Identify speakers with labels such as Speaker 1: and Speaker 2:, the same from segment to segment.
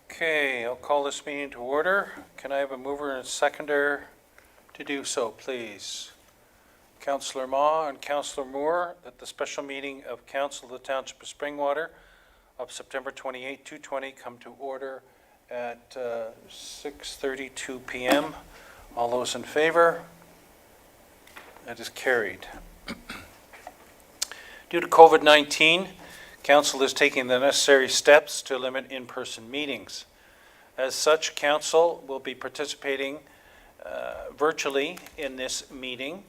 Speaker 1: Okay, I'll call this meeting to order. Can I have a mover and a seconder to do so, please? Councillor Ma and Councillor Moore, that the special meeting of Council of the Township of Springwater of September 28, 2020 come to order at 6:32 p.m. All those in favor? That is carried. Due to COVID-19, Council is taking the necessary steps to limit in-person meetings. As such, Council will be participating virtually in this meeting.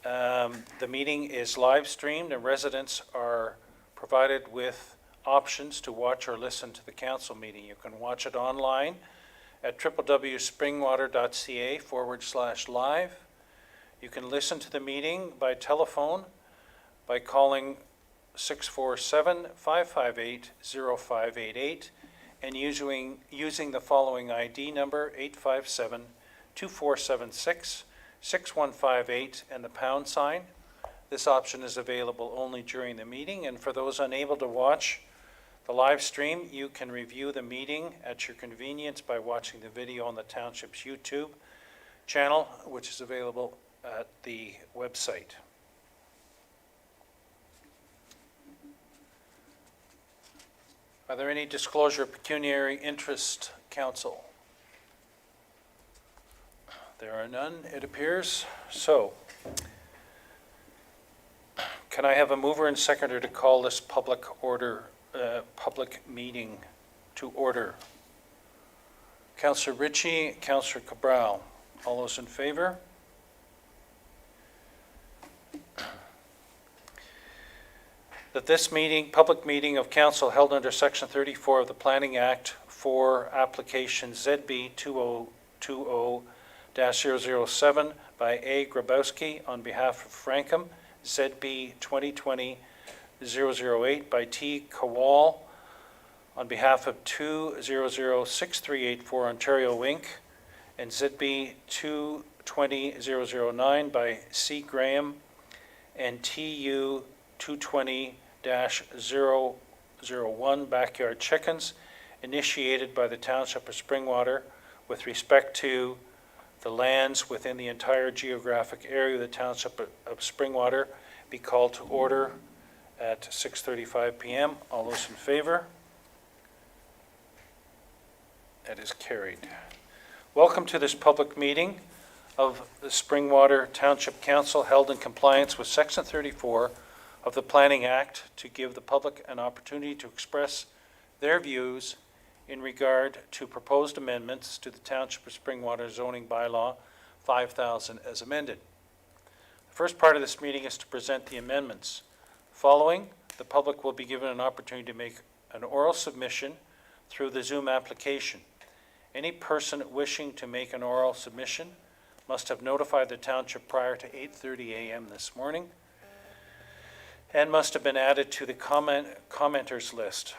Speaker 1: The meeting is live streamed and residents are provided with options to watch or listen to the Council meeting. You can watch it online at www.springwater.ca/live. You can listen to the meeting by telephone by calling 647-558-0588 and using the following ID number 857-2476-6158 and the pound sign. This option is available only during the meeting, and for those unable to watch the live stream, you can review the meeting at your convenience by watching the video on the Township's YouTube channel, which is available at the website. Are there any disclosure of pecuniary interest, Council? There are none, it appears. So, can I have a mover and seconder to call this public meeting to order? Councillor Ritchie, Councillor Cabral, all those in favor? That this meeting, public meeting of Council held under Section 34 of the Planning Act for application ZB 2020-007 by A. Grabowski on behalf of Frankham, ZB 2020-008 by T. Kowal on behalf of 2006384 Ontario Inc., and ZB 220-009 by C. Graham and TU 220-001 Backyard Chickens, initiated by the Township of Springwater with respect to the lands within the entire geographic area of the Township of Springwater, be called to order at 6:35 p.m. All those in favor? That is carried. Welcome to this public meeting of the Springwater Township Council held in compliance with Section 34 of the Planning Act to give the public an opportunity to express their views in regard to proposed amendments to the Township of Springwater zoning bylaw 5000 as amended. The first part of this meeting is to present the amendments. Following, the public will be given an opportunity to make an oral submission through the Zoom application. Any person wishing to make an oral submission must have notified the Township prior to 8:30 a.m. this morning and must have been added to the commenters list.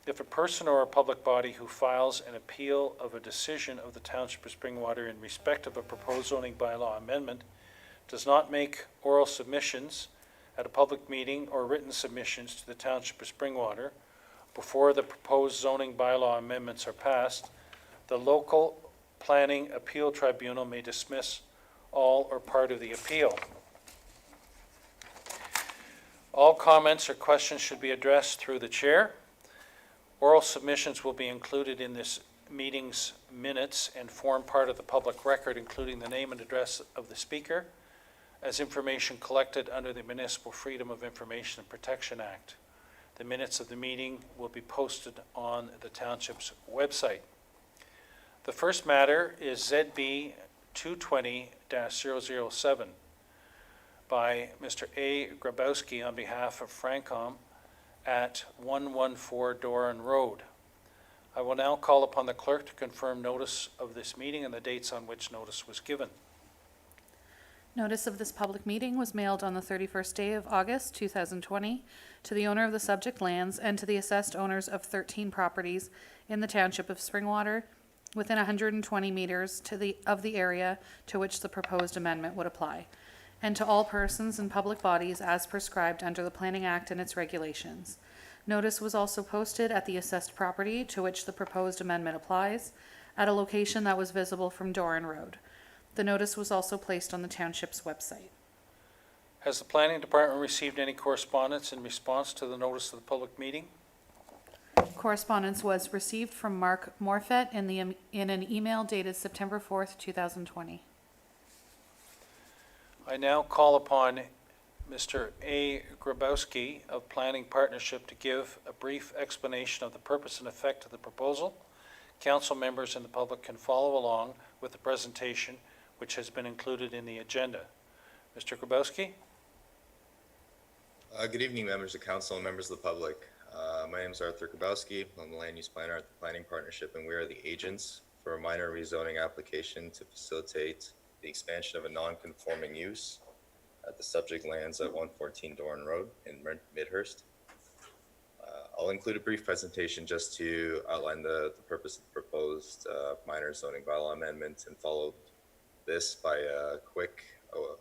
Speaker 1: If a person or a public body who files an appeal of a decision of the Township of Springwater in respect of a proposed zoning bylaw amendment does not make oral submissions at a public meeting or written submissions to the Township of Springwater before the proposed zoning bylaw amendments are passed, the local planning appeal tribunal may dismiss all or part of the appeal. All comments or questions should be addressed through the chair. Oral submissions will be included in this meeting's minutes and form part of the public record, including the name and address of the speaker, as information collected under the Municipal Freedom of Information and Protection Act. The minutes of the meeting will be posted on the Township's website. The first matter is ZB 220-007 by Mr. A. Grabowski on behalf of Frankham at 114 Doran Road. I will now call upon the clerk to confirm notice of this meeting and the dates on which notice was given.
Speaker 2: Notice of this public meeting was mailed on the 31st day of August 2020 to the owner of the subject lands and to the assessed owners of 13 properties in the Township of Springwater within 120 meters of the area to which the proposed amendment would apply, and to all persons and public bodies as prescribed under the Planning Act and its regulations. Notice was also posted at the assessed property to which the proposed amendment applies, at a location that was visible from Doran Road. The notice was also placed on the township's website.
Speaker 1: Has the planning department received any correspondence in response to the notice of the public meeting?
Speaker 2: Correspondence was received from Mark Morfett in an email dated September 4th, 2020.
Speaker 1: I now call upon Mr. A. Grabowski of Planning Partnership to give a brief explanation of the purpose and effect of the proposal. Council members and the public can follow along with the presentation, which has been included in the agenda. Mr. Grabowski?
Speaker 3: Good evening, members of council and members of the public. My name is Arthur Grabowski. I'm the land use planner at the Planning Partnership, and we are the agents for a minor rezoning application to facilitate the expansion of a non-conforming use at the subject lands at 114 Doran Road in Midhurst. I'll include a brief presentation just to outline the purpose of the proposed minor zoning bylaw amendment, and follow this by a quick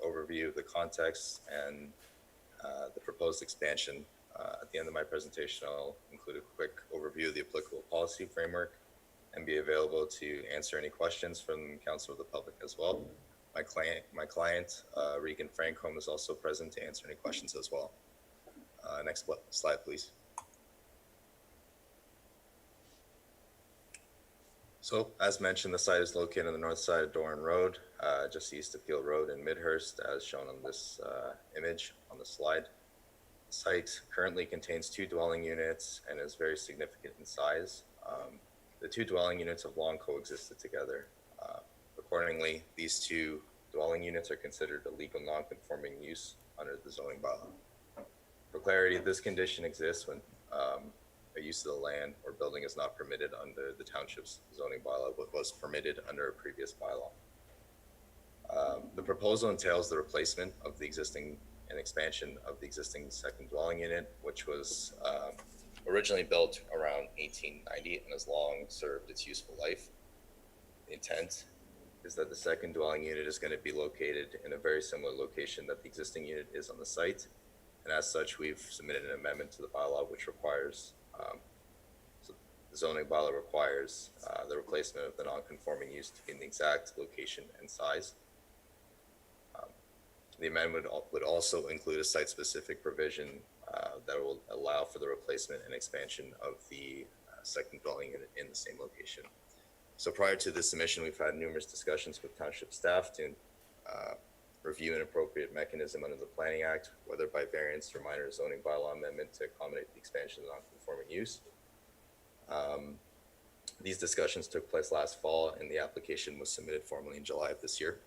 Speaker 3: overview of the context and the proposed expansion. At the end of my presentation, I'll include a quick overview of the applicable policy framework and be available to answer any questions from council or the public as well. My client, Regan Francombe, is also present to answer any questions as well. Next slide, please. So, as mentioned, the site is located on the north side of Doran Road, just east of Peel Road in Midhurst, as shown on this image on the slide. The site currently contains 2 dwelling units and is very significant in size. The 2 dwelling units have long coexisted together. Accordingly, these 2 dwelling units are considered a legal non-conforming use under the zoning bylaw. For clarity, this condition exists when a use of the land or building is not permitted under the township's zoning bylaw, but was permitted under a previous bylaw. The proposal entails the replacement of the existing and expansion of the existing second dwelling unit, which was originally built around 1890 and has long served its useful life. The intent is that the second dwelling unit is going to be located in a very similar location that the existing unit is on the site. And as such, we've submitted an amendment to the bylaw, which requires, so the zoning bylaw requires the replacement of the non-conforming use to be in the exact location and size. The amendment would also include a site-specific provision that will allow for the replacement and expansion of the second dwelling unit in the same location. So prior to this submission, we've had numerous discussions with township staff to review an appropriate mechanism under the Planning Act, whether by variance or minor zoning bylaw amendment to accommodate the expansion of non-conforming use. These discussions took place last fall, and the application was submitted formally in July of this year.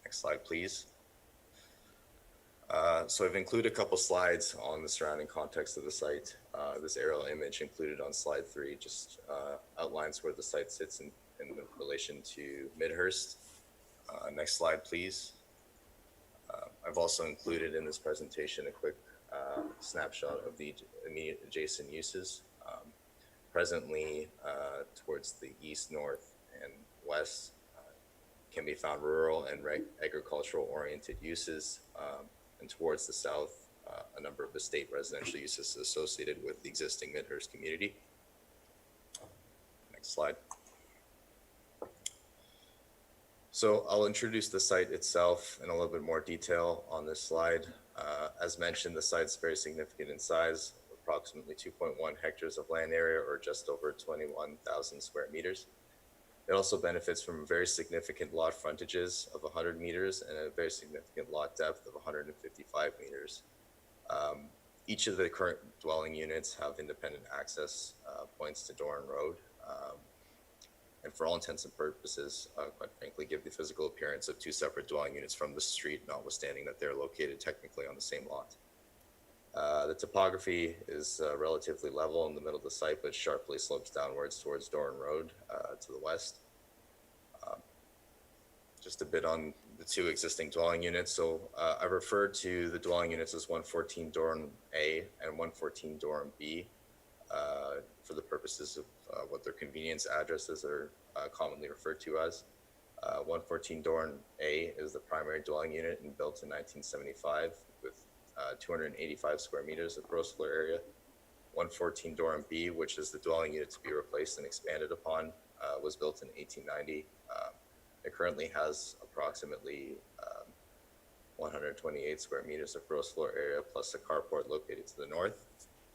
Speaker 3: Next slide, please. So I've included a couple slides on the surrounding context of the site. This aerial image included on slide 3 just outlines where the site sits in relation to Midhurst. Next slide, please. I've also included in this presentation a quick snapshot of the immediate adjacent uses. Presently, towards the east, north, and west can be found rural and agricultural oriented uses. And towards the south, a number of estate residential uses associated with the existing Midhurst community. Next slide. So I'll introduce the site itself in a little bit more detail on this slide. As mentioned, the site's very significant in size, approximately 2.1 hectares of land area, or just over 21,000 square meters. It also benefits from very significant lot frontages of 100 meters and a very significant lot depth of 155 meters. Each of the current dwelling units have independent access points to Doran Road, and for all intents and purposes, quite frankly, give the physical appearance of 2 separate dwelling units from the street, notwithstanding that they're located technically on the same lot. The topography is relatively level in the middle of the site, but sharply slopes downwards towards Doran Road to the west. Just a bit on the 2 existing dwelling units. So I referred to the dwelling units as 114 Doran A and 114 Doran B for the purposes of what their convenience addresses are commonly referred to as. 114 Doran A is the primary dwelling unit and built in 1975 with 285 square meters of gross floor area. 114 Durham B, which is the dwelling unit to be replaced and expanded upon, was built in 1890. It currently has approximately 128 square meters of gross floor area plus a carport located to the north.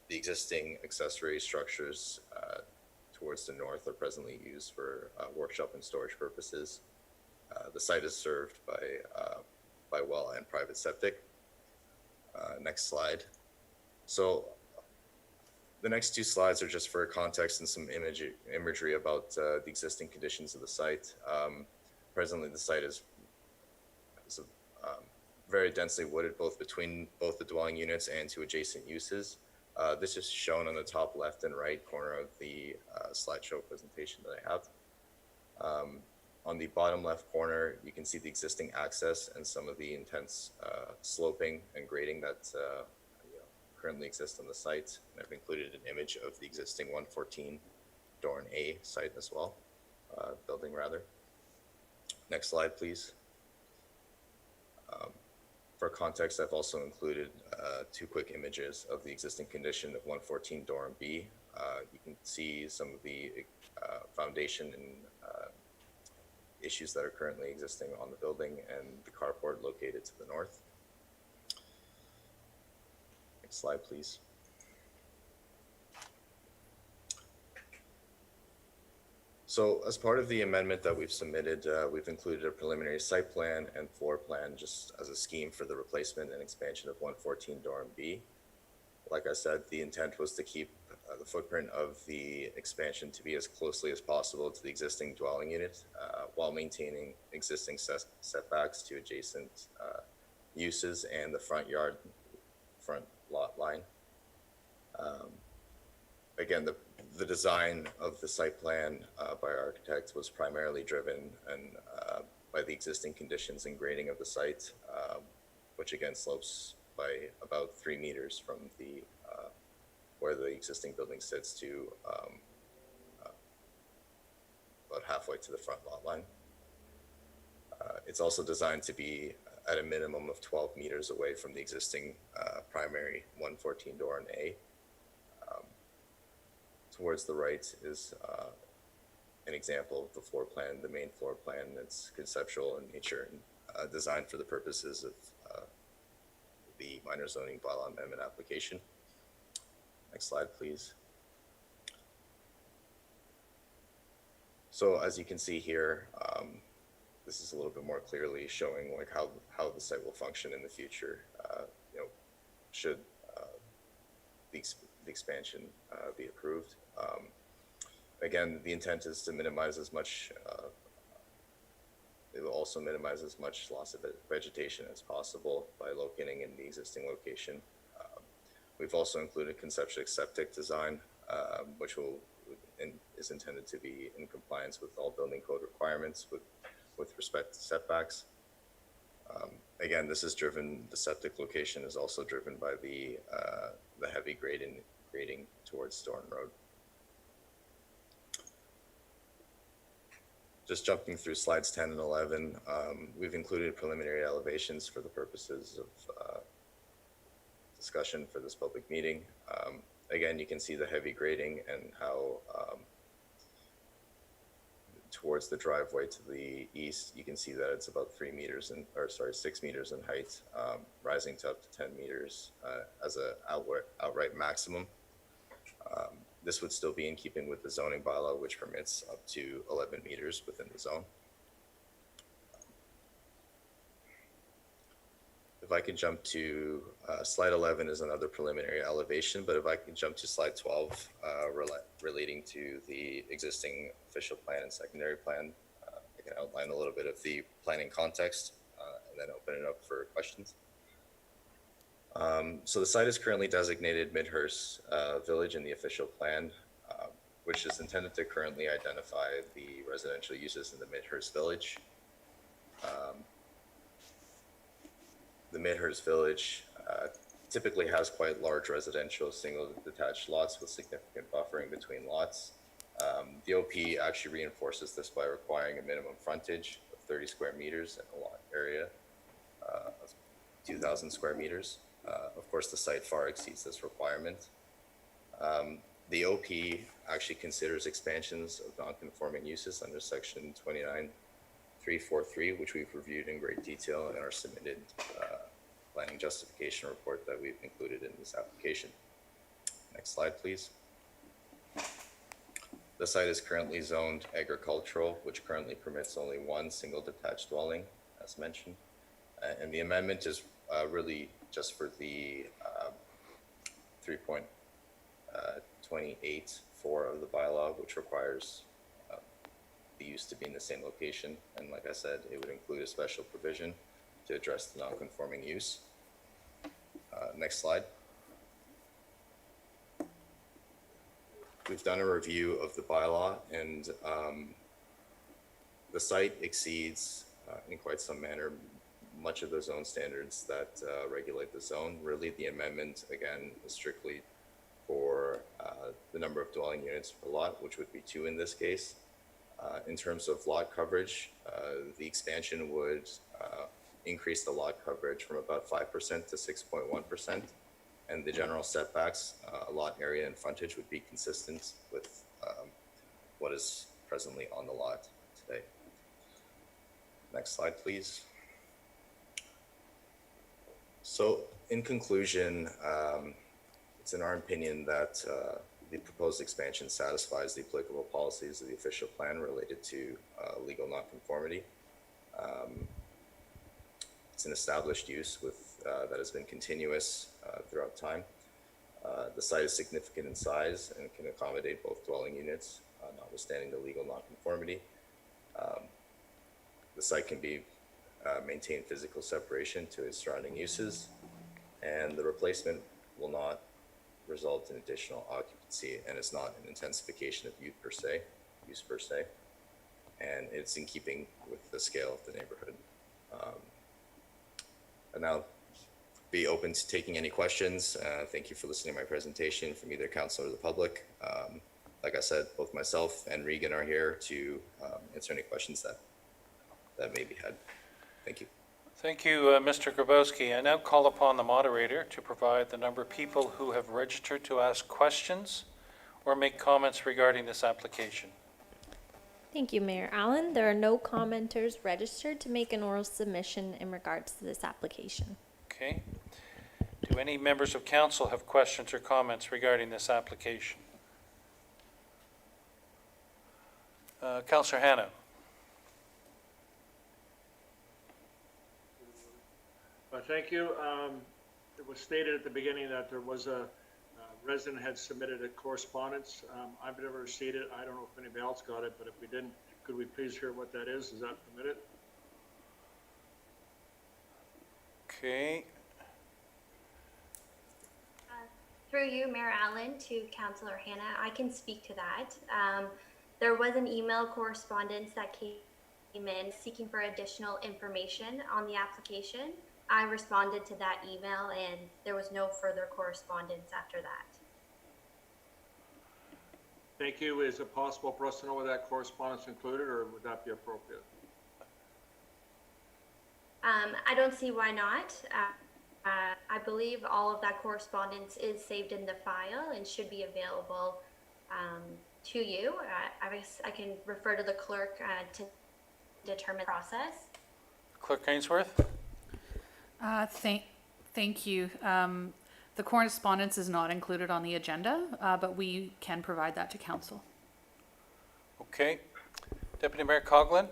Speaker 3: The existing accessory structures towards the north are presently used for workshop and storage purposes. The site is served by well and private septic. Next slide. So the next two slides are just for context and some imagery about the existing conditions of the site. Presently, the site is very densely wooded, both between both the dwelling units and to adjacent uses. This is shown on the top left and right corner of the slideshow presentation that I have. On the bottom left corner, you can see the existing access and some of the intense sloping and grading that currently exists on the site. And I've included an image of the existing 114 Dorn A site as well, building rather. Next slide, please. For context, I've also included two quick images of the existing condition of 114 Durham B. You can see some of the foundation and issues that are currently existing on the building and the carport located to the north. Next slide, please. So as part of the amendment that we've submitted, we've included a preliminary site plan and floor plan just as a scheme for the replacement and expansion of 114 Durham B. Like I said, the intent was to keep the footprint of the expansion to be as closely as possible to the existing dwelling unit while maintaining existing setbacks to adjacent uses and the front lot line. Again, the design of the site plan by our architect was primarily driven by the existing conditions and grading of the site, which again slopes by about 3 meters from the where the existing building sits to about halfway to the front lot line. It's also designed to be at a minimum of 12 meters away from the existing primary 114 Dorn A. Towards the right is an example of the floor plan, the main floor plan. That's conceptual in nature and designed for the purposes of the minor zoning bylaw amendment application. Next slide, please. So as you can see here, this is a little bit more clearly showing like how the site will function in the future. Should the expansion be approved. Again, the intent is to minimize as much, it will also minimize as much loss of vegetation as possible by locating in the existing location. We've also included conceptual septic design, which is intended to be in compliance with all building code requirements with respect to setbacks. Again, this is driven, the septic location is also driven by the heavy grading towards Storm Road. Just jumping through slides 10 and 11, we've included preliminary elevations for the purposes of discussion for this public meeting. Again, you can see the heavy grading and how towards the driveway to the east, you can see that it's about 6 meters in height, rising to up to 10 meters as an outright maximum. This would still be in keeping with the zoning bylaw, which permits up to 11 meters within the zone. If I could jump to slide 11 is another preliminary elevation, but if I could jump to slide 12 relating to the existing official plan and secondary plan, I can outline a little bit of the planning context and then open it up for questions. So the site is currently designated Midhurst Village in the official plan, which is intended to currently identify the residential uses in the Midhurst Village. The Midhurst Village typically has quite large residential single detached lots with significant buffering between lots. The OP actually reinforces this by requiring a minimum frontage of 30 square meters and a lot area of 2,000 square meters. Of course, the site far exceeds this requirement. The OP actually considers expansions of non-conforming uses under section 29343, which we've reviewed in great detail in our submitted planning justification report that we've included in this application. Next slide, please. The site is currently zoned agricultural, which currently permits only one single detached dwelling, as mentioned. And the amendment is really just for the 3.28(4) of the bylaw, which requires the use to be in the same location. And like I said, it would include a special provision to address the non-conforming use. Next slide. We've done a review of the bylaw, and the site exceeds, in quite some manner, much of the zone standards that regulate the zone. Really, the amendment, again, is strictly for the number of dwelling units per lot, which would be 2 in this case. In terms of lot coverage, the expansion would increase the lot coverage from about 5% to 6.1%. And the general setbacks, lot area and frontage would be consistent with what is presently on the lot today. Next slide, please. So in conclusion, it's in our opinion that the proposed expansion satisfies the applicable policies of the official plan related to legal nonconformity. It's an established use that has been continuous throughout time. The site is significant in size and can accommodate both dwelling units, notwithstanding the legal nonconformity. The site can be maintain physical separation to its surrounding uses, and the replacement will not result in additional occupancy, and it's not an intensification of use per se, and it's in keeping with the scale of the neighborhood. And now be open to taking any questions. Thank you for listening to my presentation from either council or the public. Like I said, both myself and Regan are here to answer any questions that may be had. Thank you.
Speaker 1: Thank you, Mr. Grabowski. I now call upon the moderator to provide the number of people who have registered to ask questions or make comments regarding this application.
Speaker 4: Thank you, Mayor Allen. There are no commenters registered to make an oral submission in regards to this application.
Speaker 1: Okay. Do any members of council have questions or comments regarding this application? Councillor Hanna.
Speaker 5: Thank you. It was stated at the beginning that there was a resident had submitted a correspondence. I've never received it. I don't know if anybody else got it, but if we didn't, could we please hear what that is? Is that permitted?
Speaker 1: Okay.
Speaker 6: Through you, Mayor Allen, to Councillor Hanna, I can speak to that. There was an email correspondence that came in seeking for additional information on the application. I responded to that email and there was no further correspondence after that.
Speaker 5: Thank you. Is it possible for us to know what that correspondence included, or would that be appropriate?
Speaker 6: I don't see why not. I believe all of that correspondence is saved in the file and should be available to you. I can refer to the clerk to determine the process.
Speaker 1: Clerk Ainsworth?
Speaker 2: Thank you. The correspondence is not included on the agenda, but we can provide that to council.
Speaker 1: Okay. Deputy Mayor Coughlin?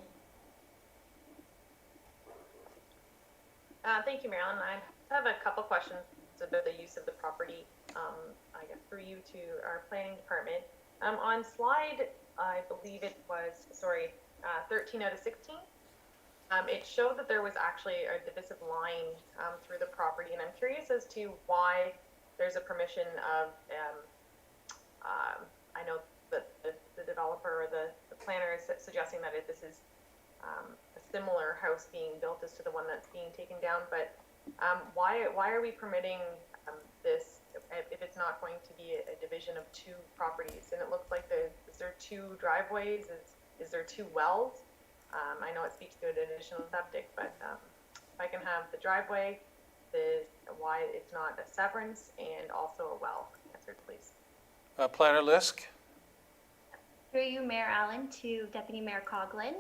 Speaker 7: Thank you, Mayor Allen. I have a couple questions about the use of the property, I guess, for you to our planning department. On slide, I believe it was, 13 out of 16, it showed that there was actually a divisive line through the property, and I'm curious as to why there's a permission of, I know that the developer or the planner is suggesting that this is a similar house being built as to the one that's being taken down, but why are we permitting this if it's not going to be a division of 2 properties? And it looks like is there 2 driveways? Is there 2 wells? I know it speaks to an additional septic, but if I can have the driveway, why it's not a severance, and also a well answered, please.
Speaker 1: Planner Lisk?
Speaker 6: Through you, Mayor Allen, to Deputy Mayor Coughlin.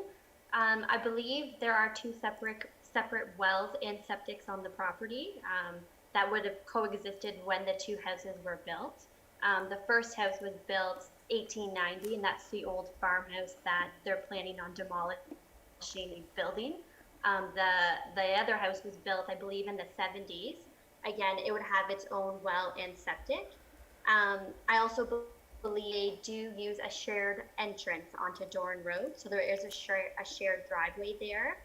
Speaker 6: I believe there are two separate wells and septics on the property that would have coexisted when the two houses were built. The first house was built 1890, and that's the old farmhouse that they're planning on demolishing and building. The other house was built, I believe, in the 70s. Again, it would have its own well and septic. I also believe they do use a shared entrance onto Doran Road, so there is a shared driveway there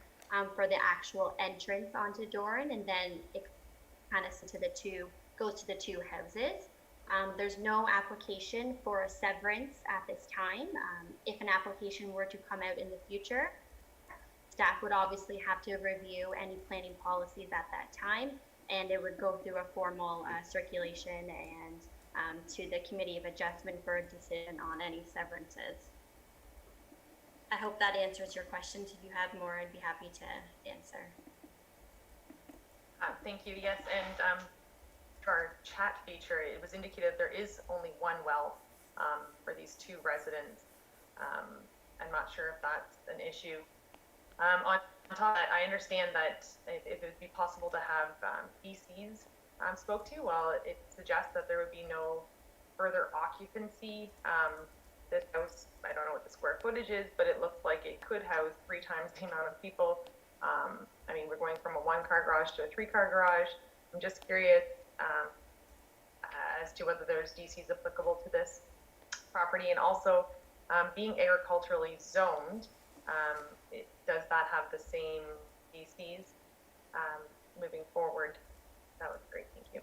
Speaker 6: for the actual entrance onto Doran, and then it kind of goes to the two houses. There's no application for a severance at this time. If an application were to come out in the future, staff would obviously have to review any planning policies at that time, and it would go through a formal circulation and to the Committee of Adjustment for a decision on any severances. I hope that answers your questions. If you have more, I'd be happy to answer.
Speaker 7: Thank you. Yes, and for our chat feature, it was indicated there is only one well for these two residents. I'm not sure if that's an issue. On top of that, I understand that if it would be possible to have DCs spoke to, well, it suggests that there would be no further occupancy. This house, I don't know what the square footage is, but it looks like it could house 3 times the amount of people. I mean, we're going from a 1-car garage to a 3-car garage. I'm just curious as to whether there's DCs applicable to this property, and also being agriculturally zoned, does that have the same DCs moving forward? That was great, thank you.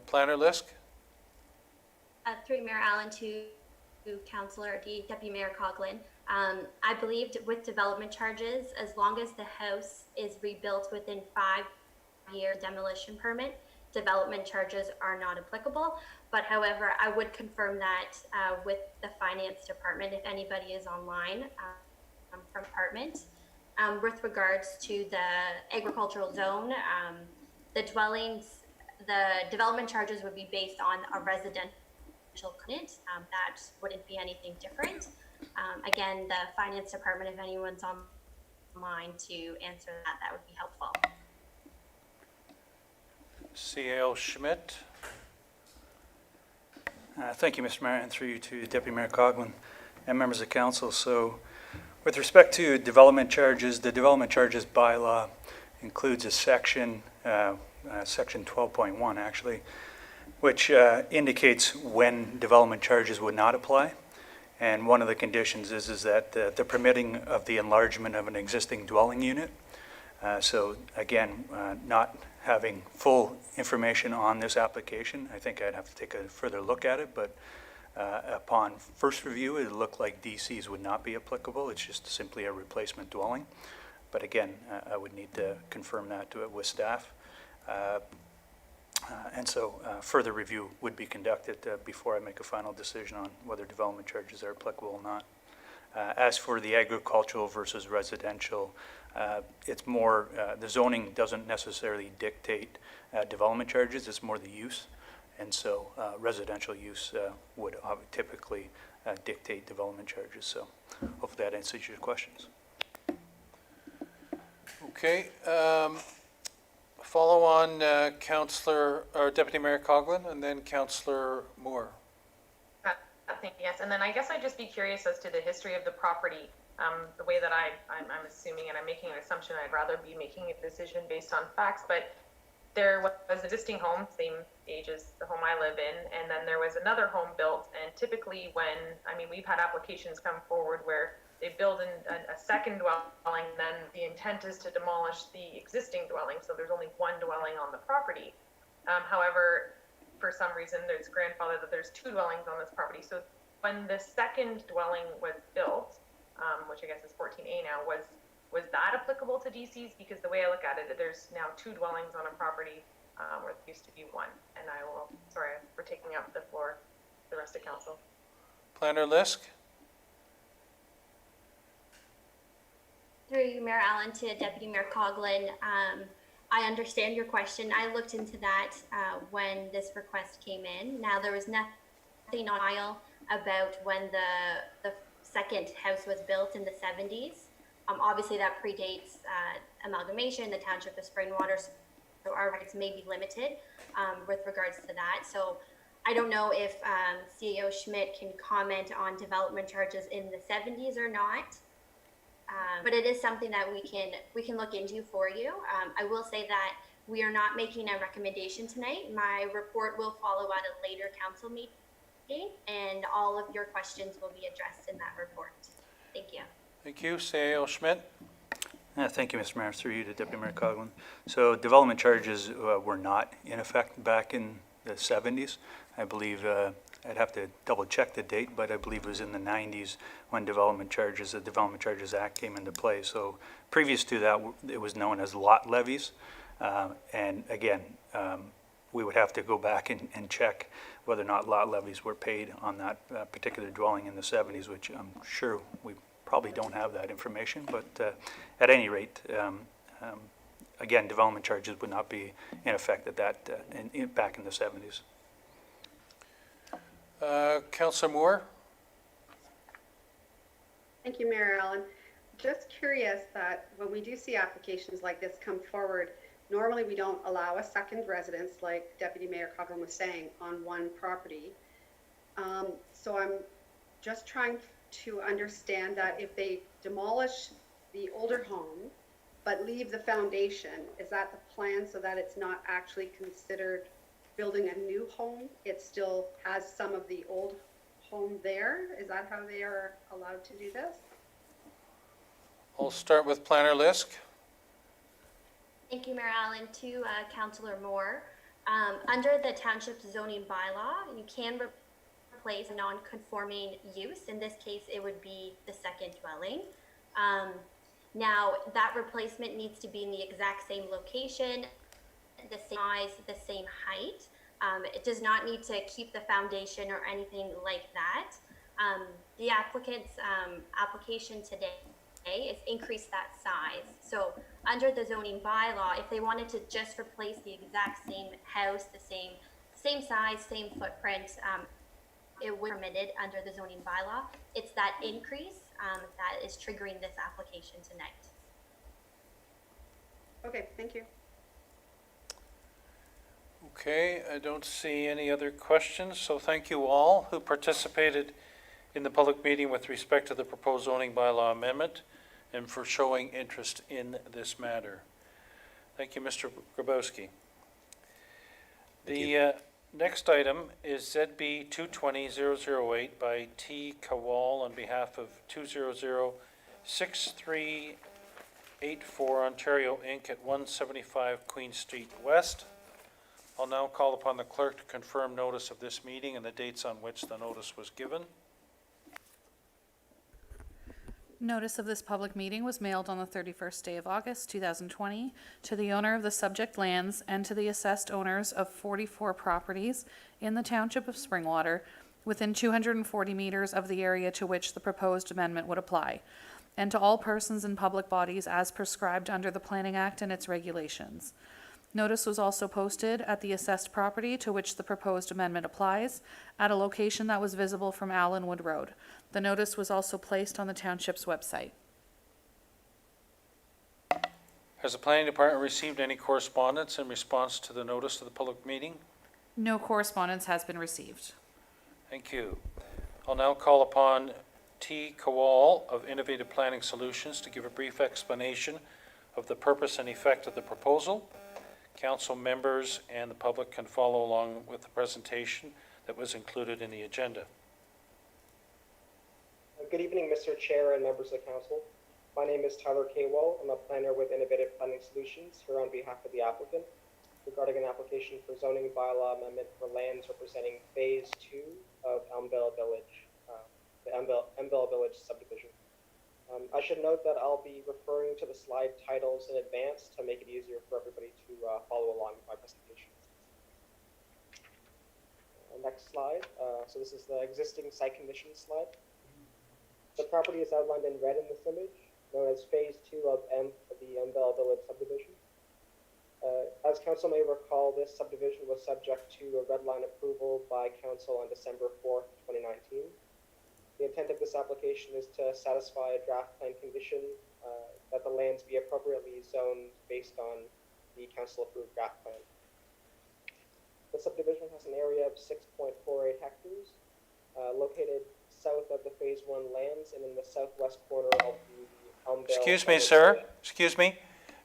Speaker 1: Planner Lisk?
Speaker 6: Through Mayor Allen to Deputy Mayor Coughlin. I believed with development charges, as long as the house is rebuilt within 5-year demolition permit, development charges are not applicable. But however, I would confirm that with the finance department, if anybody is online from department. With regards to the agricultural zone, the development charges would be based on a residential unit. That wouldn't be anything different. Again, the finance department, if anyone's online to answer that, that would be helpful.
Speaker 1: C.L. Schmidt?
Speaker 8: Thank you, Mr. Mayor, and through you to Deputy Mayor Coughlin and members of council. So with respect to development charges, the development charges bylaw includes a section, section 12.1 actually, which indicates when development charges would not apply. And one of the conditions is that the permitting of the enlargement of an existing dwelling unit. So again, not having full information on this application, I think I'd have to take a further look at it, but upon first review, it looked like DCs would not be applicable. It's just simply a replacement dwelling. But again, I would need to confirm that with staff. And so further review would be conducted before I make a final decision on whether development charges are applicable or not. As for the agricultural versus residential, it's more, the zoning doesn't necessarily dictate development charges, it's more the use. And so residential use would typically dictate development charges. So hopefully that answers your questions.
Speaker 1: Okay. Follow on Councillor, or Deputy Mayor Coughlin, and then Councillor Moore.
Speaker 7: Thank you, yes. And then I guess I'd just be curious as to the history of the property. The way that I'm assuming, and I'm making an assumption, I'd rather be making a decision based on facts, but there was an existing home, same age as the home I live in, and then there was another home built, and typically when, I mean, we've had applications come forward where they build a second dwelling, then the intent is to demolish the existing dwelling, so there's only one dwelling on the property. However, for some reason, there's grandfather that there's 2 dwellings on this property. So when the second dwelling was built, which I guess is 14A now, was that applicable to DCs? Because the way I look at it, there's now 2 dwellings on a property where there used to be 1. And I will, sorry for taking up the floor, the rest of council.
Speaker 1: Planner Lisk?
Speaker 6: Through you, Mayor Allen, to Deputy Mayor Coughlin. I understand your question. I looked into that when this request came in. Now, there was nothing on file about when the second house was built in the 70s. Obviously, that predates amalgamation, the Township of Springwater, so our rights may be limited with regards to that. So I don't know if CEO Schmidt can comment on development charges in the 70s or not. But it is something that we can look into for you. I will say that we are not making a recommendation tonight. My report will follow at a later council meeting, and all of your questions will be addressed in that report. Thank you.
Speaker 1: Thank you. CEO Schmidt?
Speaker 8: Thank you, Mr. Mayor. Through you to Deputy Mayor Coghlan. So development charges were not in effect back in the 70s. I believe, I'd have to double check the date, but I believe it was in the 90s when the Development Charges Act came into play. So previous to that, it was known as lot levies. And again, we would have to go back and check whether or not lot levies were paid on that particular dwelling in the 70s, which I'm sure we probably don't have that information. But at any rate, again, development charges would not be in effect at that back in the 70s.
Speaker 1: Councillor Moore?
Speaker 9: Thank you, Mayor Allen. Just curious that when we do see applications like this come forward, normally we don't allow a second residence, like Deputy Mayor Coghlan was saying, on one property. So I'm just trying to understand that if they demolish the older home but leave the foundation, is that the plan so that it's not actually considered building a new home? It still has some of the old home there? Is that how they are allowed to do this?
Speaker 1: I'll start with Planner Lisk.
Speaker 6: Thank you, Mayor Allen. To Councillor Moore, under the Township zoning bylaw, you can replace a non-conforming use. In this case, it would be the second dwelling. Now, that replacement needs to be in the exact same location, the same size, the same height. It does not need to keep the foundation or anything like that. The applicant's application today is increase that size. So under the zoning bylaw, if they wanted to just replace the exact same house, the same size, same footprint, it would be permitted under the zoning bylaw. It's that increase that is triggering this application tonight.
Speaker 9: Okay, thank you.
Speaker 1: Okay, I don't see any other questions, so thank you all who participated in the public meeting with respect to the proposed zoning bylaw amendment and for showing interest in this matter. Thank you, Mr. Grabowski. The next item is ZB 220-008 by T. Kawal on behalf of 200-6384 Ontario Inc. at 175 Queen Street West. I'll now call upon the clerk to confirm notice of this meeting and the dates on which the notice was given.
Speaker 2: Notice of this public meeting was mailed on the 31st day of August, 2020, to the owner of the subject lands and to the assessed owners of 44 properties in the Township of Springwater within 240 meters of the area to which the proposed amendment would apply, and to all persons and public bodies as prescribed under the Planning Act and its regulations. Notice was also posted at the assessed property to which the proposed amendment applies at a location that was visible from Allenwood Road. The notice was also placed on the Township's website.
Speaker 1: Has the planning department received any correspondence in response to the notice of the public meeting?
Speaker 2: No correspondence has been received.
Speaker 1: Thank you. I'll now call upon T. Kawal of Innovative Planning Solutions to give a brief explanation of the purpose and effect of the proposal. Council members and the public can follow along with the presentation that was included in the agenda.
Speaker 10: Good evening, Mr. Chair and members of council. My name is Tyler Kawal. I'm a planner with Innovative Planning Solutions here on behalf of the applicant regarding an application for zoning bylaw amendment for lands representing Phase 2 of Elmvale Village, the Elmvale Village subdivision. I should note that I'll be referring to the slide titles in advance to make it easier for everybody to follow along with my presentation. Next slide. So this is the existing site conditions slide. The property is outlined in red in this image, known as Phase 2 of the Elmvale Village subdivision. As council may recall, this subdivision was subject to a red line approval by council on December 4th, 2019. The intent of this application is to satisfy a draft plan condition that the lands be appropriately zoned based on the council approved draft plan. The subdivision has an area of 6.48 hectares, located south of the Phase 1 lands and in the southwest corner of the Elmdale.
Speaker 1: Excuse me, sir. Excuse me.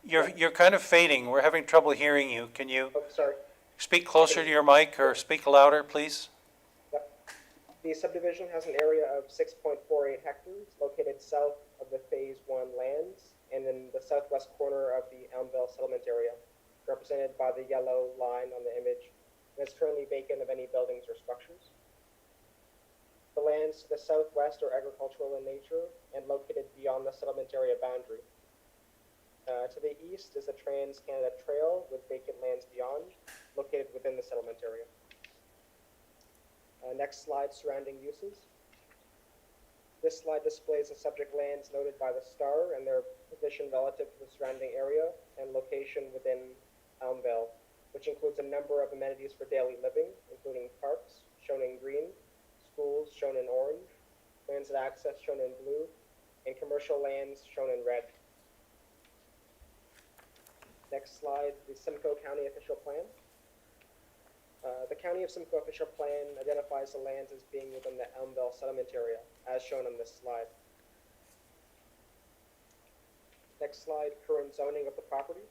Speaker 1: You're kind of fading. We're having trouble hearing you. Can you
Speaker 10: Oh, sorry.
Speaker 1: speak closer to your mic or speak louder, please?
Speaker 10: Yep. The subdivision has an area of 6.48 hectares, located south of the Phase 1 lands and in the southwest corner of the Elmdale settlement area, represented by the yellow line on the image, and is currently vacant of any buildings or structures. The lands to the southwest are agricultural in nature and located beyond the settlement area boundary. To the east is the Trans-Canada Trail with vacant lands beyond, located within the settlement area. Next slide, surrounding uses. This slide displays the subject lands noted by the star and their position relative to the surrounding area and location within Elmdale, which includes a number of amenities for daily living, including parks, shown in green, schools, shown in orange, transit access, shown in blue, and commercial lands, shown in red. Next slide, the Simcoe County Official Plan. The County of Simcoe Official Plan identifies the lands as being within the Elmdale settlement area, as shown on this slide. Next slide, current zoning of the property.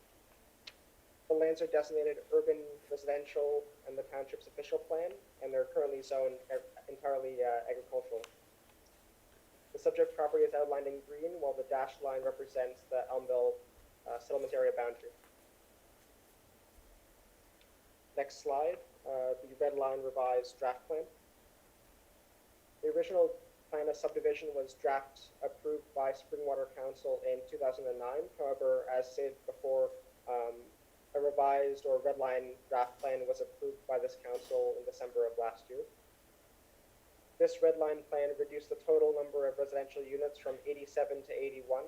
Speaker 10: The lands are designated urban residential in the Township's official plan, and they're currently zoned entirely agricultural. The subject property is outlined in green, while the dashed line represents the Elmdale settlement area boundary. Next slide, the red line revised draft plan. The original plan of subdivision was draft approved by Springwater Council in 2009. However, as stated before, a revised or red line draft plan was approved by this council in December of last year. This red line plan reduced the total number of residential units from 87 to 81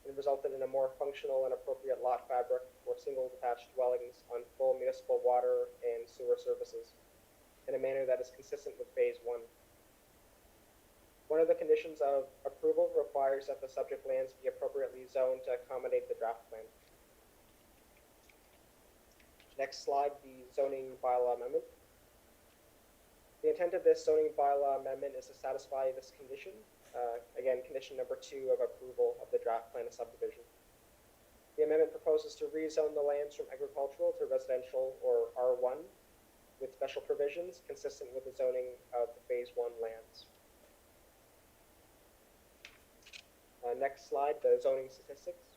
Speaker 10: and resulted in a more functional and appropriate lot fabric for single detached dwellings on full municipal water and sewer services in a manner that is consistent with Phase 1. One of the conditions of approval requires that the subject lands be appropriately zoned to accommodate the draft plan. Next slide, the zoning bylaw amendment. The intent of this zoning bylaw amendment is to satisfy this condition. Again, condition number 2 of approval of the draft plan of subdivision. The amendment proposes to rezone the lands from agricultural to residential or R1 with special provisions consistent with the zoning of the Phase 1 lands. Next slide, the zoning statistics.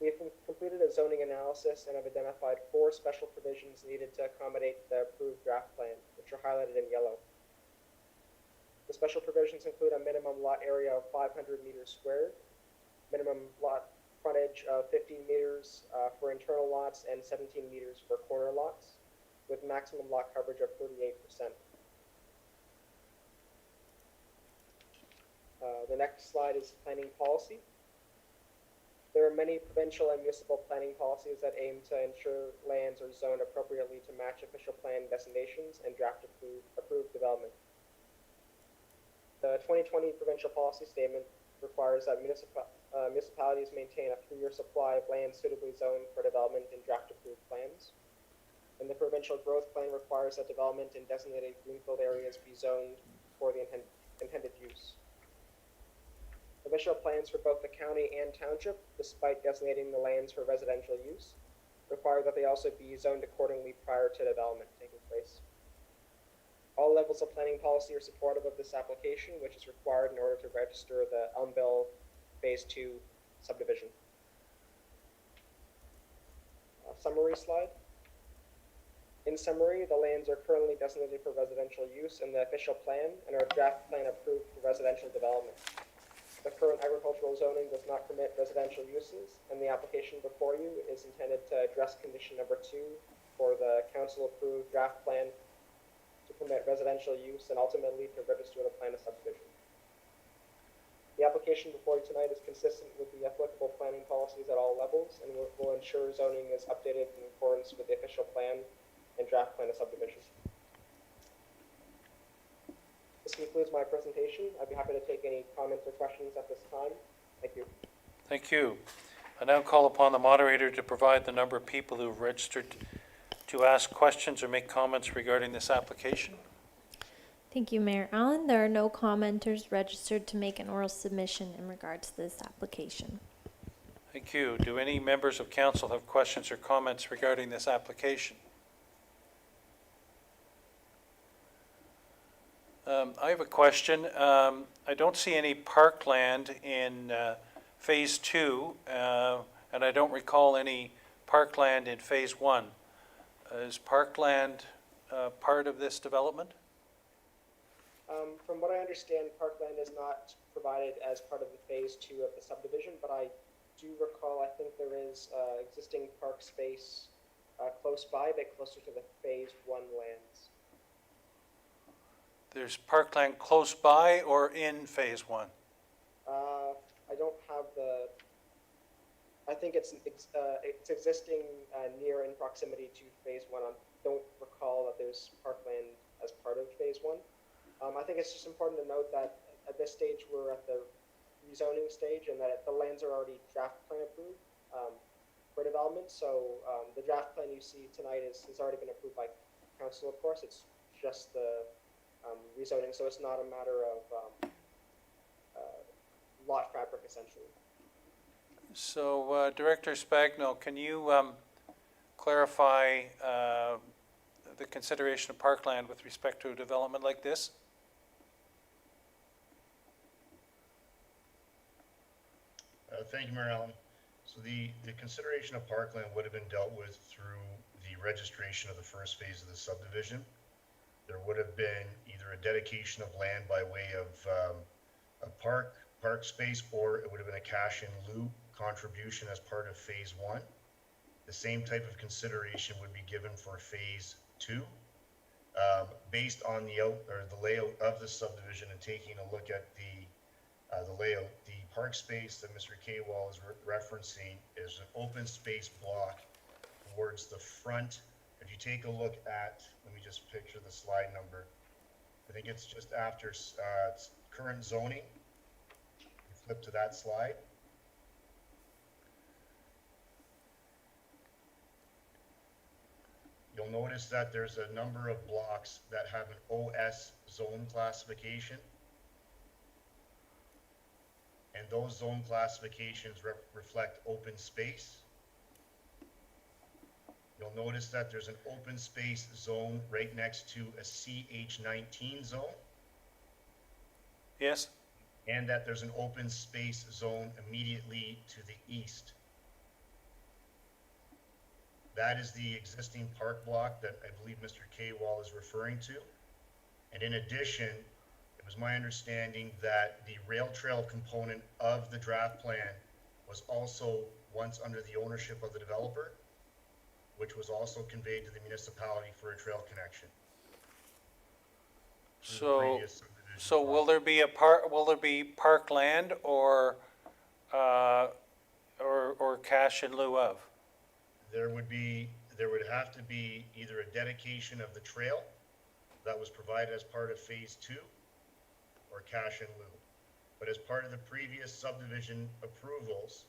Speaker 10: We have completed a zoning analysis and have identified 4 special provisions needed to accommodate the approved draft plan, which are highlighted in yellow. The special provisions include a minimum lot area of 500 meters squared, minimum lot frontage of 15 meters for internal lots and 17 meters for corner lots, with maximum lot coverage of 38%. The next slide is planning policy. There are many provincial and municipal planning policies that aim to ensure lands are zoned appropriately to match official plan designations and draft approved development. The 2020 provincial policy statement requires that municipalities maintain a 3-year supply of land suitably zoned for development in draft approved plans. And the provincial growth plan requires that development in designated greenfield areas be zoned for the intended use. Official plans for both the county and township, despite designating the lands for residential use, require that they also be zoned accordingly prior to development taking place. All levels of planning policy are supportive of this application, which is required in order to register the Elmdale Phase 2 subdivision. Summary slide. In summary, the lands are currently designated for residential use in the official plan and are draft plan approved for residential development. The current agricultural zoning does not permit residential uses, and the application before you is intended to address condition number 2 for the council-approved draft plan to permit residential use and ultimately to register the plan of subdivision. The application before you tonight is consistent with the applicable planning policies at all levels and will ensure zoning is updated in accordance with the official plan and draft plan of subdivision. This concludes my presentation. I'd be happy to take any comments or questions at this time. Thank you.
Speaker 1: Thank you. I now call upon the moderator to provide the number of people who have registered to ask questions or make comments regarding this application.
Speaker 4: Thank you, Mayor Allen. There are no commenters registered to make an oral submission in regards to this application.
Speaker 1: Thank you. Do any members of council have questions or comments regarding this application? I have a question. I don't see any parkland in Phase 2, and I don't recall any parkland in Phase 1. Is parkland part of this development?
Speaker 10: From what I understand, parkland is not provided as part of the phase 2 of the subdivision, but I do recall, I think there is existing park space close by, but closer to the phase 1 lands.
Speaker 1: There's parkland close by or in Phase 1?
Speaker 10: I don't have the, I think it's existing near in proximity to phase 1. I don't recall that there's parkland as part of phase 1. I think it's just important to note that at this stage we're at the rezoning stage and that the lands are already draft plan approved for development. So the draft plan you see tonight has already been approved by council, of course. It's just the rezoning, so it's not a matter of lot fabric essentially.
Speaker 1: So Director Spagno, can you clarify the consideration of parkland with respect to a development like this?
Speaker 11: Thank you, Mayor Allen. So the consideration of parkland would have been dealt with through the registration of the first phase of the subdivision. There would have been either a dedication of land by way of a park space, or it would have been a cash in lieu contribution as part of phase 1. The same type of consideration would be given for phase 2. Based on the layout of the subdivision and taking a look at the layout, the park space that Mr. Kaywall is referencing is an open space block towards the front. If you take a look at, let me just picture the slide number. I think it's just after current zoning. You flip to that slide. You'll notice that there's a number of blocks that have an OS zone classification. And those zone classifications reflect open space. You'll notice that there's an open space zone right next to a CH19 zone.
Speaker 1: Yes?
Speaker 11: And that there's an open space zone immediately to the east. That is the existing park block that I believe Mr. Kaywall is referring to. And in addition, it was my understanding that the rail trail component of the draft plan was also once under the ownership of the developer, which was also conveyed to the municipality for a trail connection.
Speaker 1: So will there be parkland or cash in lieu of?
Speaker 11: There would have to be either a dedication of the trail that was provided as part of phase 2 or cash in lieu. But as part of the previous subdivision approvals,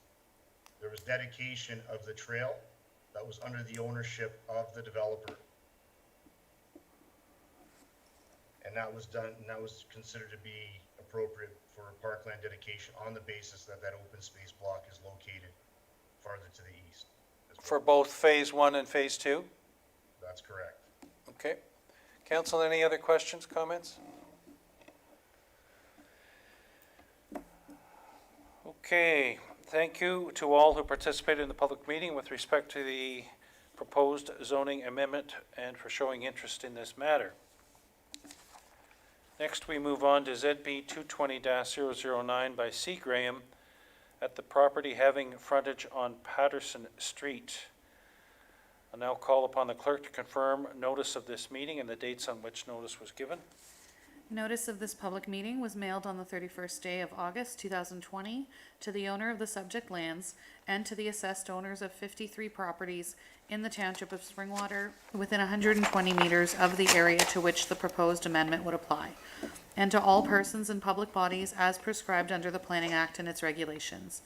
Speaker 11: there was dedication of the trail that was under the ownership of the developer. And that was done, and that was considered to be appropriate for parkland dedication on the basis that that open space block is located farther to the east.
Speaker 1: For both Phase 1 and Phase 2?
Speaker 11: That's correct.
Speaker 1: Okay. Council, any other questions, comments? Okay. Thank you to all who participated in the public meeting with respect to the proposed zoning amendment and for showing interest in this matter. Next, we move on to ZB 220-009 by C. Graham at the property having frontage on Patterson Street. I'll now call upon the clerk to confirm notice of this meeting and the dates on which notice was given.
Speaker 2: Notice of this public meeting was mailed on the 31st day of August 2020 to the owner of the subject lands and to the assessed owners of 53 properties in the Township of Springwater within 120 meters of the area to which the proposed amendment would apply, and to all persons and public bodies as prescribed under the Planning Act and its regulations.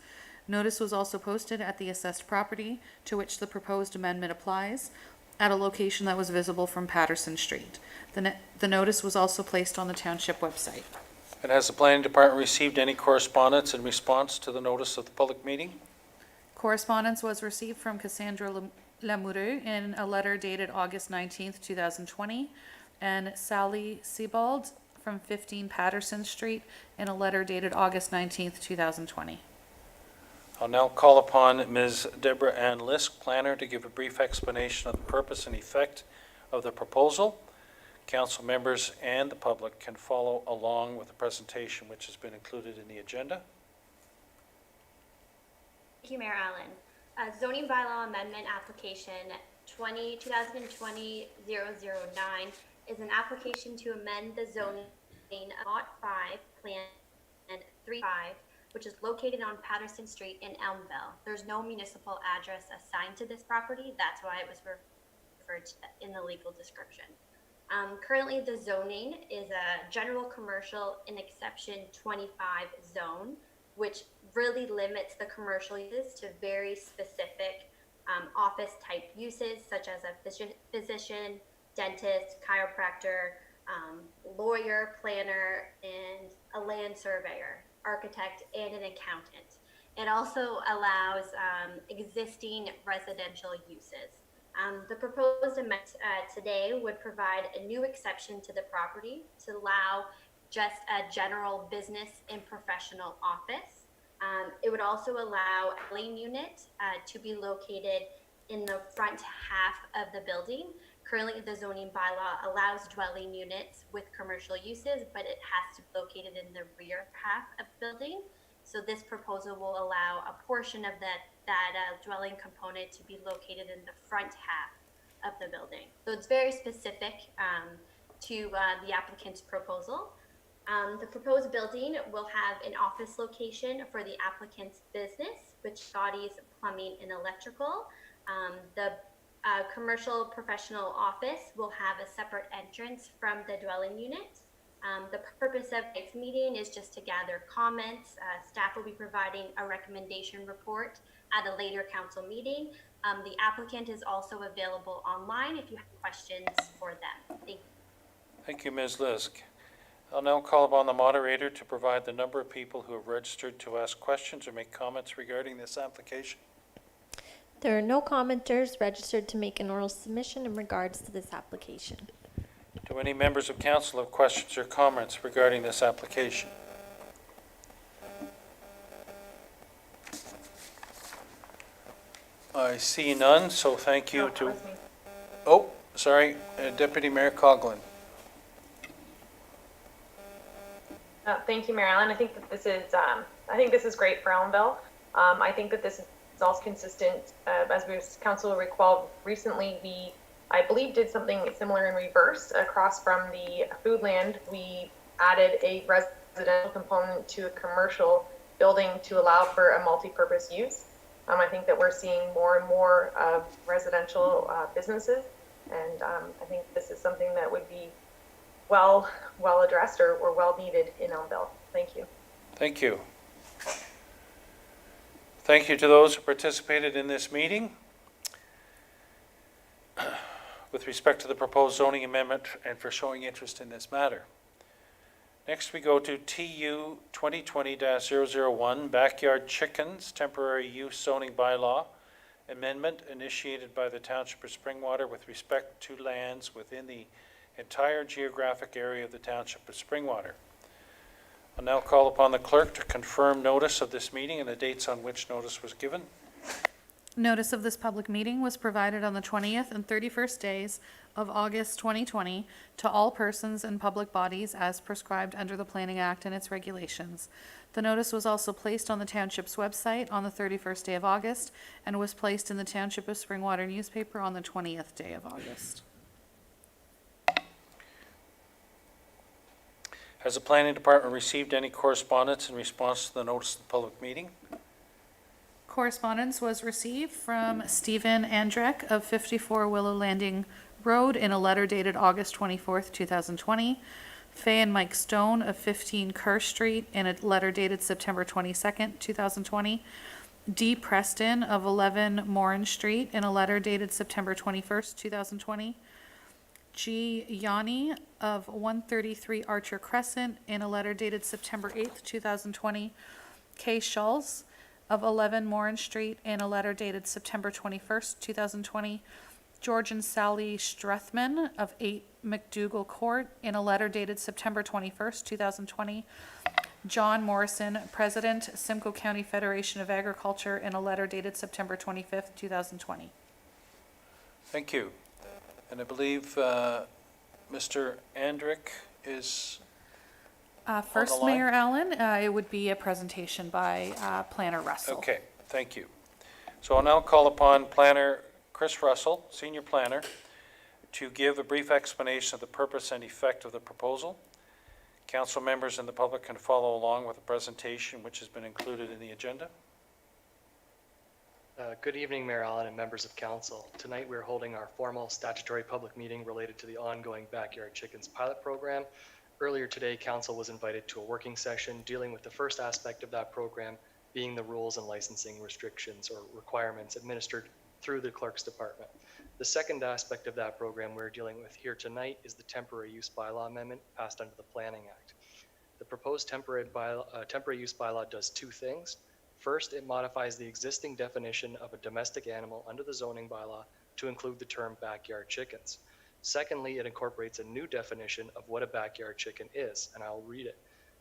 Speaker 2: Notice was also posted at the assessed property to which the proposed amendment applies, at a location that was visible from Patterson Street. The notice was also placed on the Township website.
Speaker 1: And has the planning department received any correspondence in response to the notice of the public meeting?
Speaker 2: Correspondence was received from Cassandra Lamoureux in a letter dated August 19th, 2020, and Sally Sebald from 15 Patterson Street in a letter dated August 19th, 2020.
Speaker 1: I'll now call upon Ms. Deborah Ann Lisk, planner, to give a brief explanation of the purpose and effect of the proposal. Council members and the public can follow along with the presentation which has been included in the agenda.
Speaker 6: Thank you, Mayor Allen. Zoning bylaw amendment application 2020-009 is an application to amend the zoning of Lot 5, Plan 35, which is located on Patterson Street in Elmville. There's no municipal address assigned to this property. That's why it was referred to in the legal description. Currently, the zoning is a general commercial in exception 25 zone, which really limits the commercial uses to very specific office type uses, such as a physician, dentist, chiropractor, lawyer, planner, and a land surveyor, architect, and an accountant. It also allows existing residential uses. The proposed amendment today would provide a new exception to the property to allow just a general business and professional office. It would also allow a dwelling unit to be located in the front half of the building. Currently, the zoning bylaw allows dwelling units with commercial uses, but it has to be located in the rear half of the building. So this proposal will allow a portion of that dwelling component to be located in the front half of the building. So it's very specific to the applicant's proposal. The proposed building will have an office location for the applicant's business, which embodies plumbing and electrical. The commercial professional office will have a separate entrance from the dwelling unit. The purpose of this meeting is just to gather comments. Staff will be providing a recommendation report at a later council meeting. The applicant is also available online if you have questions for them. Thank you.
Speaker 1: Thank you, Ms. Lisk. I'll now call upon the moderator to provide the number of people who have registered to ask questions or make comments regarding this application.
Speaker 4: There are no commenters registered to make an oral submission in regards to this application.
Speaker 1: Do any members of council have questions or comments regarding this application? I see none, so thank you to... Oh, sorry, Deputy Mayor Coughlin.
Speaker 7: Thank you, Mayor Allen. I think that this is great for Elmville. I think that this is also consistent, as council will recall, recently we, I believe, did something similar in reverse. Across from the food land, we added a residential component to a commercial building to allow for a multi-purpose use. I think that we're seeing more and more residential businesses, and I think this is something that would be well addressed or well needed in Elmville. Thank you.
Speaker 1: Thank you. Thank you to those who participated in this meeting. With respect to the proposed zoning amendment and for showing interest in this matter. Next, we go to TU 2020-001, Backyard Chickens, Temporary Use Zoning Bylaw Amendment initiated by the Township of Springwater with respect to lands within the entire geographic area of the Township of Springwater. I'll now call upon the clerk to confirm notice of this meeting and the dates on which notice was given.
Speaker 2: Notice of this public meeting was provided on the 20th and 31st days of August 2020 to all persons and public bodies as prescribed under the Planning Act and its regulations. The notice was also placed on the Township's website on the 31st day of August and was placed in the Township of Springwater newspaper on the 20th day of August.
Speaker 1: Has the planning department received any correspondence in response to the notice of the public meeting?
Speaker 2: Correspondence was received from Stephen Andrek of 54 Willow Landing Road in a letter dated August 24th, 2020. Faye and Mike Stone of 15 Kerr Street in a letter dated September 22nd, 2020. D. Preston of 11 Moran Street in a letter dated September 21st, 2020. G. Yanni of 133 Archer Crescent in a letter dated September 8th, 2020. K. Schulz of 11 Moran Street in a letter dated September 21st, 2020. George and Sally Strethman of 8 McDougall Court in a letter dated September 21st, 2020. John Morrison, President, Simcoe County Federation of Agriculture, in a letter dated September 25th, 2020.
Speaker 1: Thank you. And I believe Mr. Andrick is
Speaker 2: First,
Speaker 1: line?
Speaker 2: Mayor Allen, it would be a presentation by Planner Russell.
Speaker 1: okay. Thank you. So I'll now call upon Planner Chris Russell, Senior Planner, to give a brief explanation of the purpose and effect of the proposal. Council members and the public can follow along with the presentation, which has been included in the agenda.
Speaker 12: Good evening, Mayor Allen and members of council. Tonight we're holding our formal statutory public meeting related to the ongoing Backyard Chickens pilot program. Earlier today, council was invited to a working session dealing with the first aspect of that program, being the rules and licensing restrictions or requirements administered through the clerk's department. The second aspect of that program we're dealing with here tonight is the temporary use bylaw amendment passed under the Planning Act. The proposed temporary use bylaw does two things. First, it modifies the existing definition of a domestic animal under the zoning bylaw to include the term backyard chickens. Secondly, it incorporates a new definition of what a backyard chicken is, and I'll read it.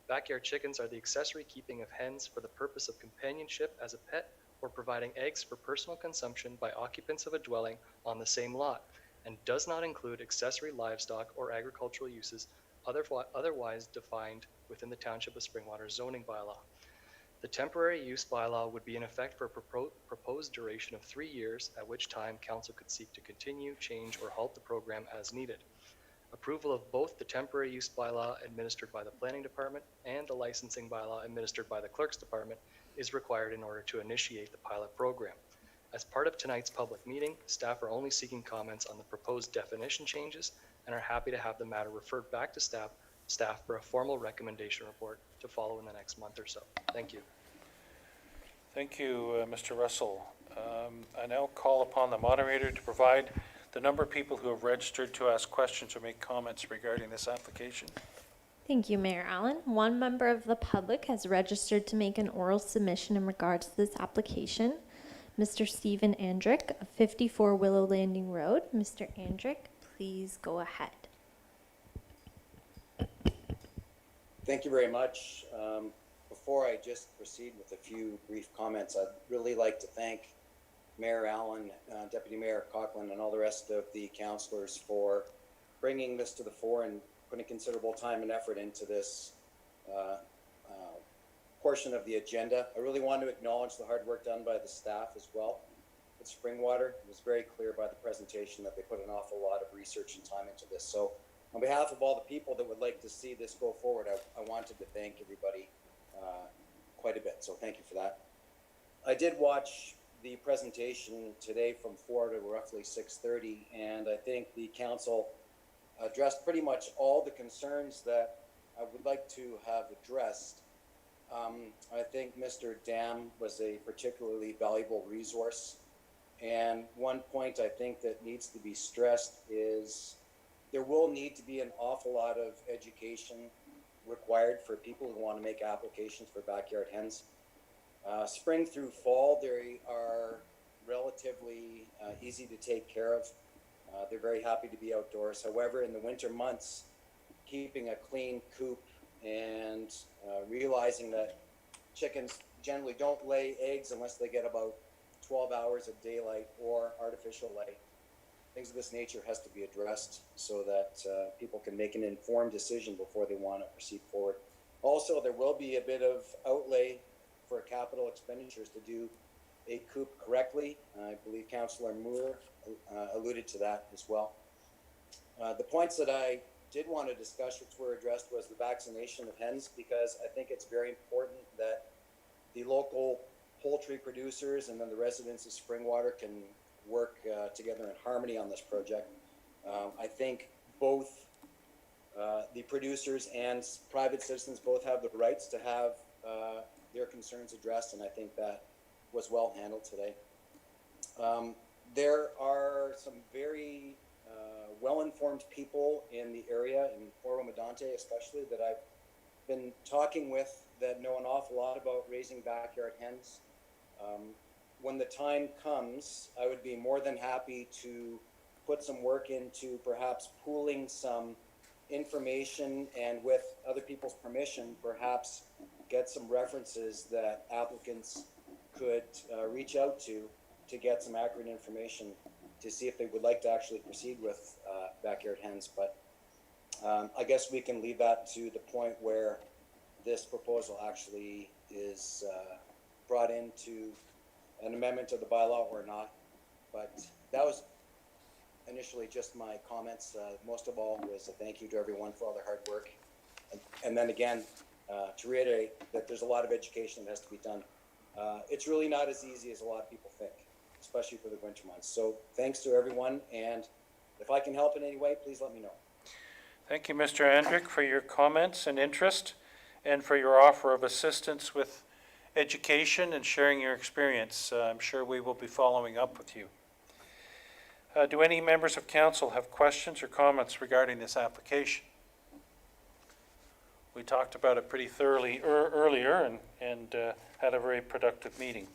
Speaker 12: Backyard chickens are the accessory keeping of hens for the purpose of companionship as a pet or providing eggs for personal consumption by occupants of a dwelling on the same lot, and does not include accessory livestock or agricultural uses otherwise defined within the Township of Springwater zoning bylaw. The temporary use bylaw would be in effect for a proposed duration of 3 years, at which time council could seek to continue, change, or halt the program as needed. Approval of both the temporary use bylaw administered by the planning department and the licensing bylaw administered by the clerk's department is required in order to initiate the pilot program. As part of tonight's public meeting, staff are only seeking comments on the proposed definition changes and are happy to have the matter referred back to staff for a formal recommendation report to follow in the next month or so. Thank you.
Speaker 1: Thank you, Mr. Russell. I now call upon the moderator to provide the number of people who have registered to ask questions or make comments regarding this application.
Speaker 4: Thank you, Mayor Allen. One member of the public has registered to make an oral submission in regards to this application. Mr. Stephen Andrick of 54 Willow Landing Road. Mr. Andrick, please go ahead.
Speaker 13: Thank you very much. Before I just proceed with a few brief comments, I'd really like to thank Mayor Allen, Deputy Mayor Coughlin, and all the rest of the councillors for bringing this to the fore and putting considerable time and effort into this portion of the agenda. I really want to acknowledge the hard work done by the staff as well at Springwater. It was very clear by the presentation that they put an awful lot of research and time into this. So on behalf of all the people that would like to see this go forward, I wanted to thank everybody quite a bit. So thank you for that. I did watch the presentation today from 4 to roughly 6:30, and I think the council addressed pretty much all the concerns that I would like to have addressed. I think Mr. Dam was a particularly valuable resource, and one point I think that needs to be stressed is there will need to be an awful lot of education required for people who want to make applications for backyard hens. Spring through fall, they are relatively easy to take care of. They're very happy to be outdoors. However, in the winter months, keeping a clean coop and realizing that chickens generally don't lay eggs unless they get about 12 hours of daylight or artificial light. Things of this nature has to be addressed so that people can make an informed decision before they want to proceed forward. Also, there will be a bit of outlay for capital expenditures to do a coop correctly. I believe Councillor Moore alluded to that as well. The points that I did want to discuss, which were addressed, was the vaccination of hens, because I think it's very important that the local poultry producers and then the residents of Springwater can work together in harmony on this project. I think both the producers and private citizens both have the rights to have their concerns addressed, and I think that was well handled today. There are some very well-informed people in the area, in Oro Medonte especially, that I've been talking with that know an awful lot about raising backyard hens. When the time comes, I would be more than happy to put some work into perhaps pooling some information, and with other people's permission, perhaps get some references that applicants could reach out to get some accurate information to see if they would like to actually proceed with backyard hens. But I guess we can leave that to the point where this proposal actually is brought into an amendment to the bylaw or not. But that was initially just my comments. Most of all was a thank you to everyone for all their hard work. And then again, to reiterate that there's a lot of education that has to be done. It's really not as easy as a lot of people think, especially for the winter months. So thanks to everyone, and if I can help in any way, please let me know.
Speaker 1: Thank you, Mr. Andrick, for your comments and interest, and for your offer of assistance with education and sharing your experience. I'm sure we will be following up with you. Do any members of council have questions or comments regarding this application? We talked about it pretty thoroughly earlier and had a very productive meeting.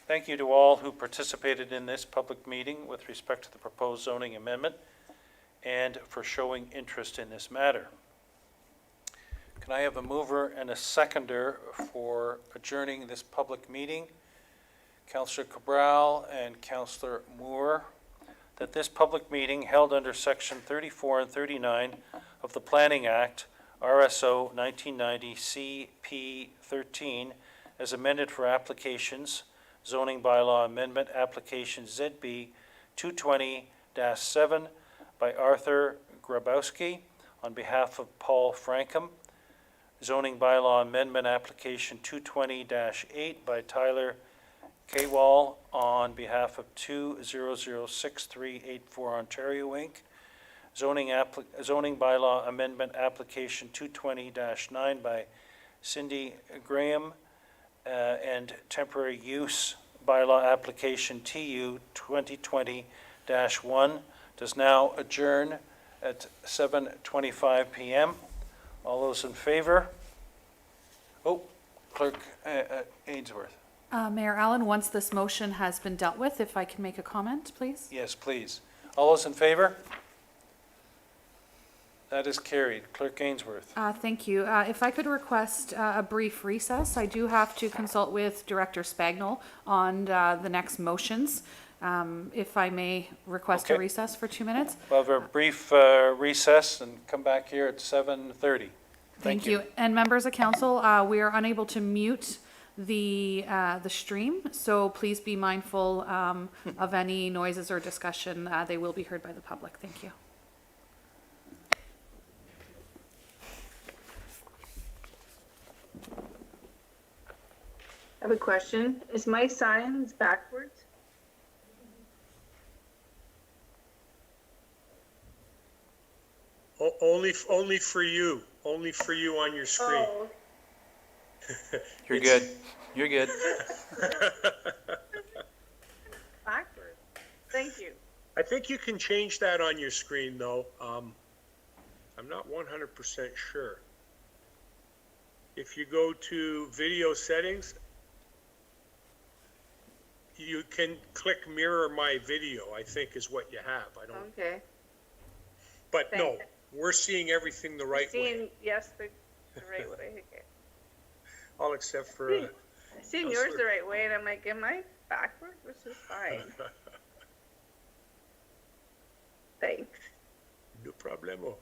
Speaker 1: Thank you to all who participated in this public meeting with respect to the proposed zoning amendment and for showing interest in this matter. Can I have a mover and a seconder for adjourning this public meeting? Councillor Cabral and Councillor Moore, that this public meeting held under Section 34 and 39 of the Planning Act, RSO 1990 CP 13, as amended for applications, zoning bylaw amendment application ZB 220-7 by Arthur Grabowski on behalf of Paul Frankham, zoning bylaw amendment application 220-8 by Tyler Kwal on behalf of 2006384 Ontario Inc., zoning bylaw amendment application 220-9 by Cindy Graham, and temporary use bylaw application TU 2020-1 does now adjourn at 7:25 p.m. All those in favor? Oh, Clerk Ainsworth.
Speaker 2: Mayor Allen, once this motion has been dealt with, if I can make a comment, please?
Speaker 1: Yes, please. All those in favor? That is carried. Clerk Ainsworth.
Speaker 2: Thank you. If I could request a brief recess, I do have to consult with Director Spagnol on the next motions. If I may request a
Speaker 1: Okay.
Speaker 2: recess for 2 minutes.
Speaker 1: We'll have a brief recess and come back here at 7:30.
Speaker 2: Thank you. And members of council, we are unable to mute the stream, so please be mindful of any noises or discussion. They will be heard by the public. Thank you.
Speaker 14: I have a question. Is my signs backwards?
Speaker 15: Only for you on your screen.
Speaker 14: Oh,
Speaker 8: You're good. You're good.
Speaker 14: backwards. Thank you.
Speaker 15: I think you can change that on your screen, though. I'm not 100% sure. If you go to video settings, you can click mirror my video, I think is what you have. I don't,
Speaker 14: Okay.
Speaker 15: but no,
Speaker 14: Thanks.
Speaker 15: we're seeing everything the right way,
Speaker 14: Seeing, yes, the right way. Okay.
Speaker 15: all except for,
Speaker 14: Seeing yours the right way, and I'm like, am I backwards? Which is fine. Thanks.
Speaker 15: no problemo.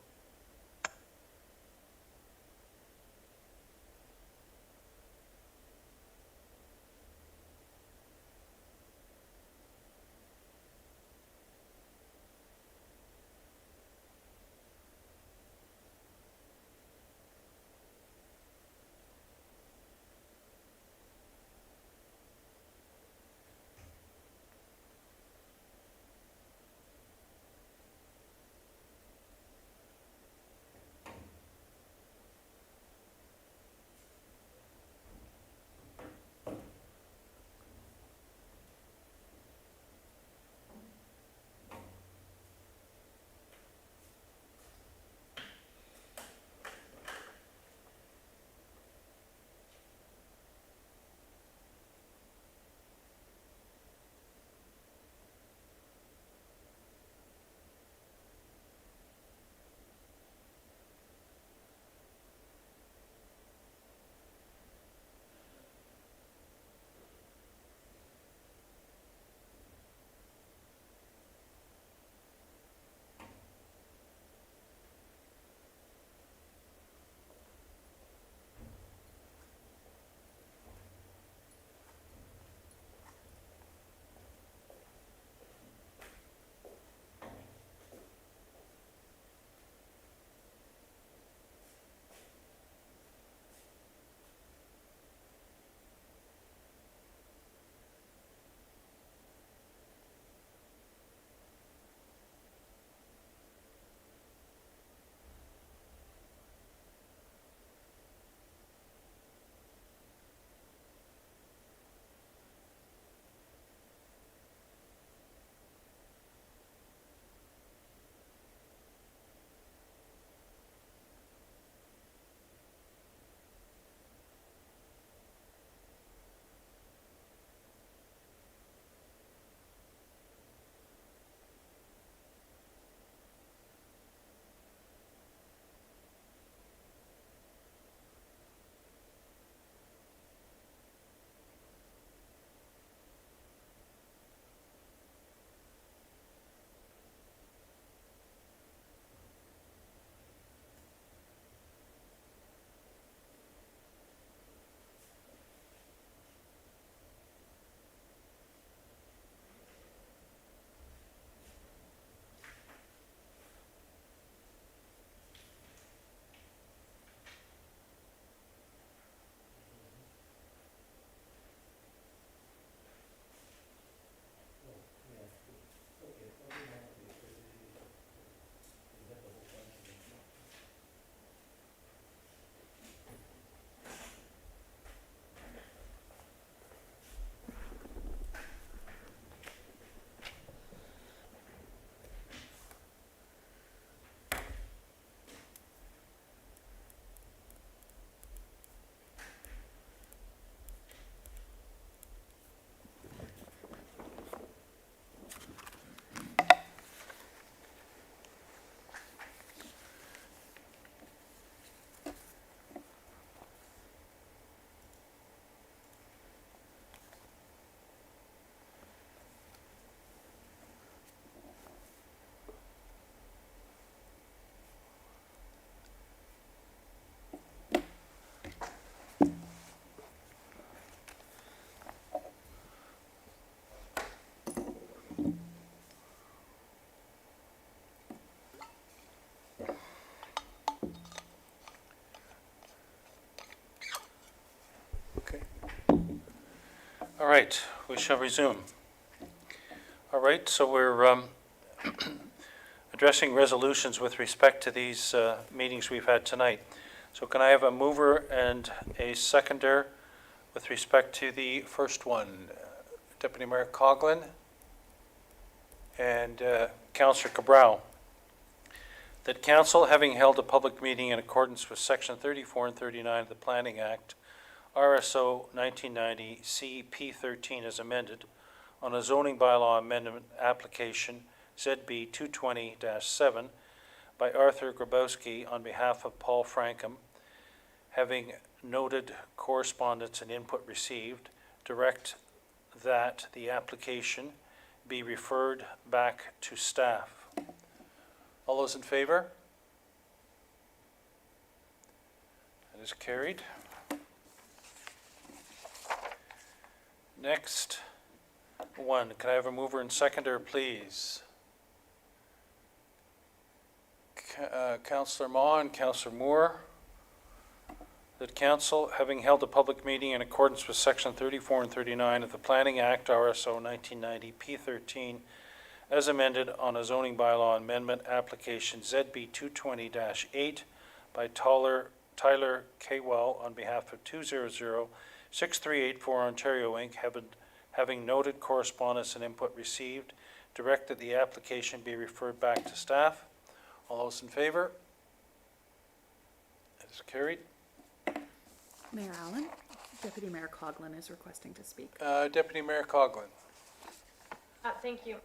Speaker 1: right, we shall resume. All right, so we're addressing resolutions with respect to these meetings we've had tonight. So can I have a mover and a seconder with respect to the first one? Deputy Mayor Coughlin and Councillor Cabral. That council, having held a public meeting in accordance with Section 34 and 39 of the Planning Act, RSO 1990 CP13 as amended, on a zoning bylaw amendment application ZB 220-7 by Arthur Grabowski on behalf of Paul Frankham, having noted correspondence and input received, direct that the application be referred back to staff. All those in favor? That is carried. Next one, can I have a mover and seconder, please? Councillor Ma and Councillor Moore. That council, having held a public meeting in accordance with Section 34 and 39 of the Planning Act, RSO 1990 P13, as amended on a zoning bylaw amendment application ZB 220-8 by Tyler Kaywell on behalf of 200-6384 Ontario Inc., having noted correspondence and input received, direct that the application be referred back to staff. All those in favor? That is carried.
Speaker 2: Mayor Allen, Deputy Mayor Coughlin is requesting to speak.
Speaker 1: Deputy Mayor Coughlin.
Speaker 7: Thank you,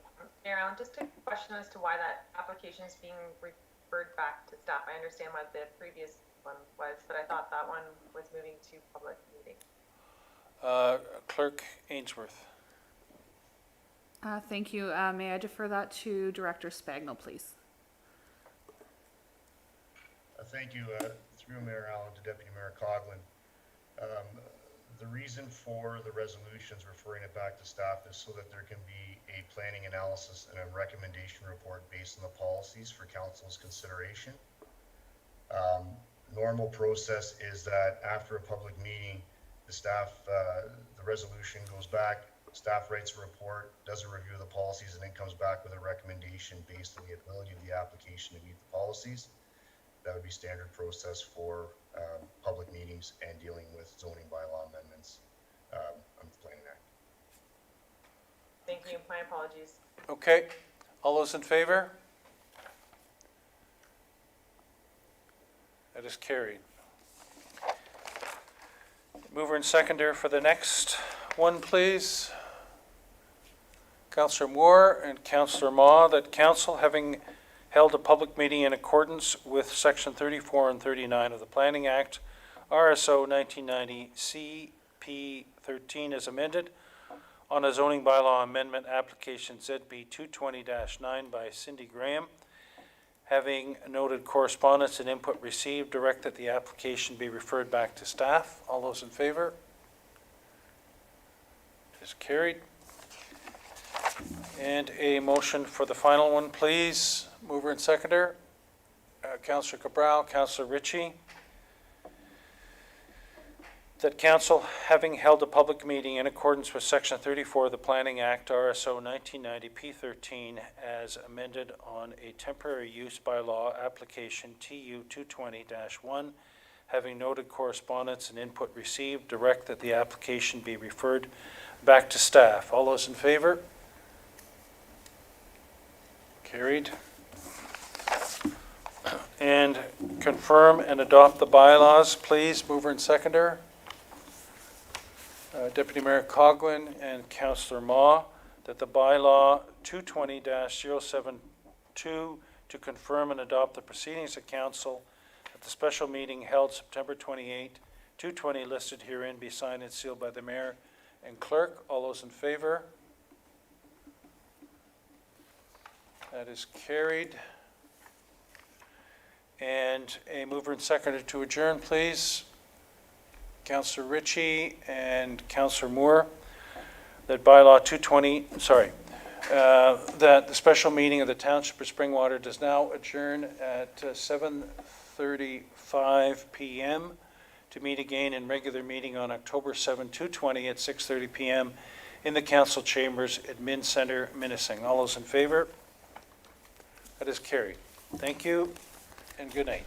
Speaker 7: Mayor Allen. Just a question as to why that application is being referred back to staff. I understand what the previous one was, but I thought that one was moving to public meeting.
Speaker 1: Clerk Ainsworth.
Speaker 2: Thank you. May I defer that to Director Spagnell, please?
Speaker 11: Thank you, through Mayor Allen to Deputy Mayor Coughlin. The reason for the resolutions referring it back to staff is so that there can be a planning analysis and a recommendation report based on the policies for council's consideration. Normal process is that after a public meeting, the staff, the resolution goes back, staff writes a report, does a review of the policies, and then comes back with a recommendation based on the ability of the application to meet the policies. That would be standard process for public meetings and dealing with zoning bylaw amendments on the Planning Act.
Speaker 7: Thank you. My apologies.
Speaker 1: Okay. All those in favor? That is carried. Mover and seconder for the next one, please. Councillor Moore and Councillor Ma, that council, having held a public meeting in accordance with Section 34 and 39 of the Planning Act, RSO 1990 CP13 as amended, on a zoning bylaw amendment application ZB 220-9 by Cindy Graham, having noted correspondence and input received, direct that the application be referred back to staff. All those in favor? It is carried. And a motion for the final one, please. Mover and seconder. Councillor Cabral, Councillor Ritchie. That council, having held a public meeting in accordance with Section 34 of the Planning Act, RSO 1990 P13, as amended on a temporary use bylaw application TU 220-1, having noted correspondence and input received, direct that the application be referred back to staff. All those in favor? Carried. And confirm and adopt the bylaws, please, mover and seconder. Deputy Mayor Coughlin and Councillor Ma, that the bylaw 220-072 to confirm and adopt the proceedings of council at the special meeting held September 28, 220 listed herein be signed and sealed by the mayor and clerk. All those in favor? That is carried. And a mover and seconder to adjourn, please. Councillor Ritchie and Councillor Moore, that bylaw that the special meeting of the Township of Springwater does now adjourn at 7:35 p.m. to to meet again in regular meeting on October 7, 2020 at 6:30 PM in the council chambers, Admin Center, Minising. All those in favor? That is carried. Thank you and good night.